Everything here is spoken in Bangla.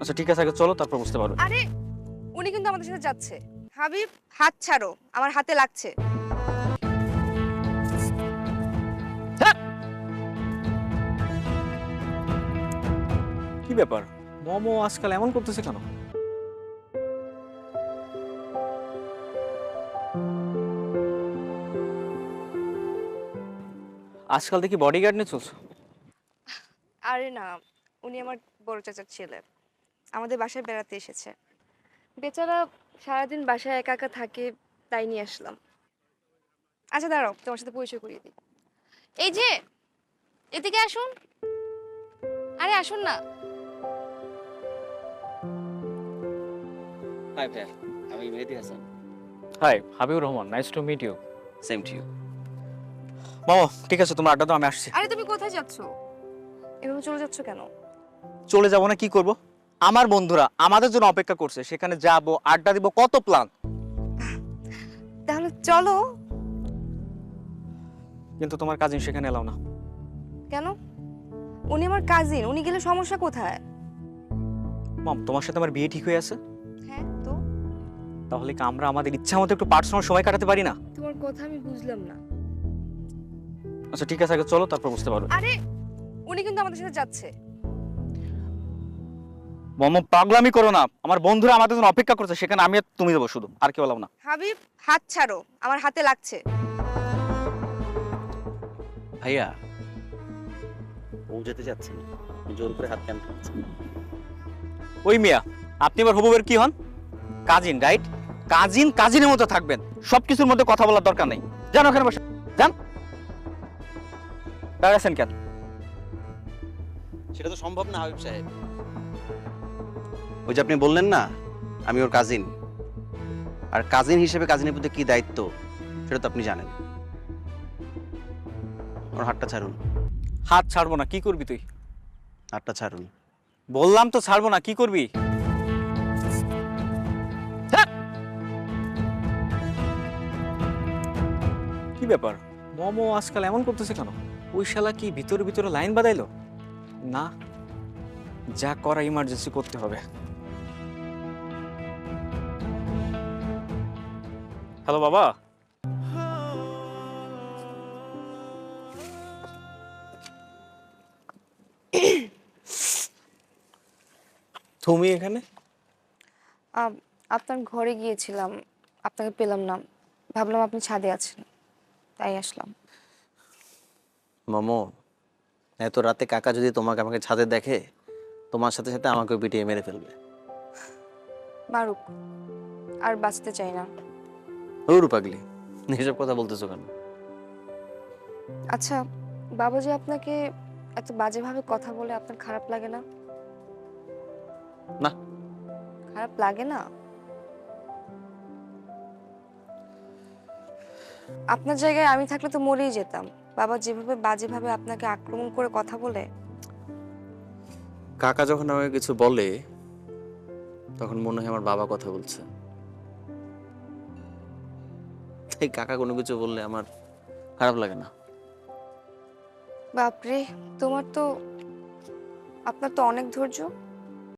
আচ্ছা ঠিক আছে, আগে চলো, তারপর বুঝতে পারবে। আরে উনি কিন্তু আমাদের সাথে যাচ্ছে। হাবিব, হাত ছাড়ো, আমার হাতে লাগছে। হ্যাঁ! কি ব্যাপার, মোমো আজকাল এমন করতেছে কেন? আজকাল দেখি বডিগার্ড নিয়ে চলছো। আরে না, উনি আমার বড় চাচার ছেলে, আমাদের বাসায় বেড়াতে এসেছে। বেচারা সারাদিন বাসায় একা একা থাকে, তাই নিয়ে আসলাম। আচ্ছা দাঁড়াও, তোমার সাথে পরিচয় করিয়ে দিই। এই যে, এদিকে আসুন। আরে আসুন না। হাই ভাইয়া, আমি Mehedi Hasan. Hi, Habibur Rahman, nice to meet you. Same to you. মামা ঠিক আছে, তোমার আড্ডা দাও, আমি আসছি। আরে তুমি কোথায় যাচ্ছ? এভাবে চলে যাচ্ছ কেন? চলে যাবো না, কি করব? আমার বন্ধুরা আমাদের জন্য অপেক্ষা করছে, সেখানে যাব, আড্ডা দিব, কত প্ল্যান। তাহলে চলো। কিন্তু তোমার কাজিন সেখানে এলাও না। কেন? উনি আমার কাজিন, উনি গেলে সমস্যা কোথায়? মাম, তোমার সাথে আমার বিয়ে ঠিক হয়ে আছে, হ্যাঁ তো? তাহলে কি আমরা আমাদের ইচ্ছা মতো একটু পার্সোনাল সময় কাটাতে পারি না? তোমার কথা আমি বুঝলাম না। আচ্ছা ঠিক আছে, আগে চলো, তারপর বুঝতে পারবে। আরে উনি কিন্তু আমাদের সাথে যাচ্ছে। মামা পাগলামি করো না, আমার বন্ধুরা আমাদের জন্য অপেক্ষা করছে, সেখানে আমি আর তুমি যাবো শুধু, আর কেউ এলাও না। হাবিব, হাত ছাড়ো, আমার হাতে লাগছে। ভাইয়া, ও যেতে চাচ্ছে না, জোর করে হাত কেন টানছে? ওই মিয়া, আপনি এবার হবুবের কি হন? Cousin, right? কাজিন কাজিনের মতো থাকবেন, সবকিছুর মধ্যে কথা বলার দরকার নেই। যান ওখানে বসে, যান। দাঁড়াচ্ছেন কেন? সেটা তো সম্ভব না হাবিব সাহেব। ওই যে আপনি বললেন না আমি ওর কাজিন, আর কাজিন হিসেবে কাজিনের প্রতি কি দায়িত্ব সেটা তো আপনি জানেন। ওর হাতটা ছাড়ুন। হাত ছাড়বো না, কি করবি তুই? হাতটা ছাড়ুন। বললাম তো ছাড়বো না, কি করবি? ছাড়! কি ব্যাপার, মোমো আজকাল এমন করতেছে কেন? ওই শালা কি ভিতরে ভিতরে লাইন বাদাইলো? না, যা করা ইমার্জেন্সি করতে হবে। হ্যালো বাবা। তুমি এখানে? আপনার ঘরে গিয়েছিলাম, আপনাকে পেলাম না, ভাবলাম আপনি ছাদে আছেন, তাই আসলাম। মোমো, এত রাতে কাকা যদি তোমাকে আমাকে ছাদে দেখে, তোমার সাথে সাথে আমাকেও পিটিয়ে মেরে ফেলবে। মারুক, আর বাঁচতে চাই না। ওর পাগলি, এসব কথা বলতেছো কেন? আচ্ছা, বাবাজি আপনাকে এত বাজেভাবে কথা বলে আপনার খারাপ লাগে না? না। খারাপ লাগে না? আপনার জায়গায় আমি থাকলে তো মরেই যেতাম। বাবা যেভাবে বাজেভাবে আপনাকে আক্রমণ করে কথা বলে। কাকা যখন আমাকে কিছু বলে তখন মনে হয় আমার বাবা কথা বলছে। তাই কাকা কোনো কিছু বললে আমার খারাপ লাগে না। বাপরে, তোমার তো, আপনার তো অনেক ধৈর্য।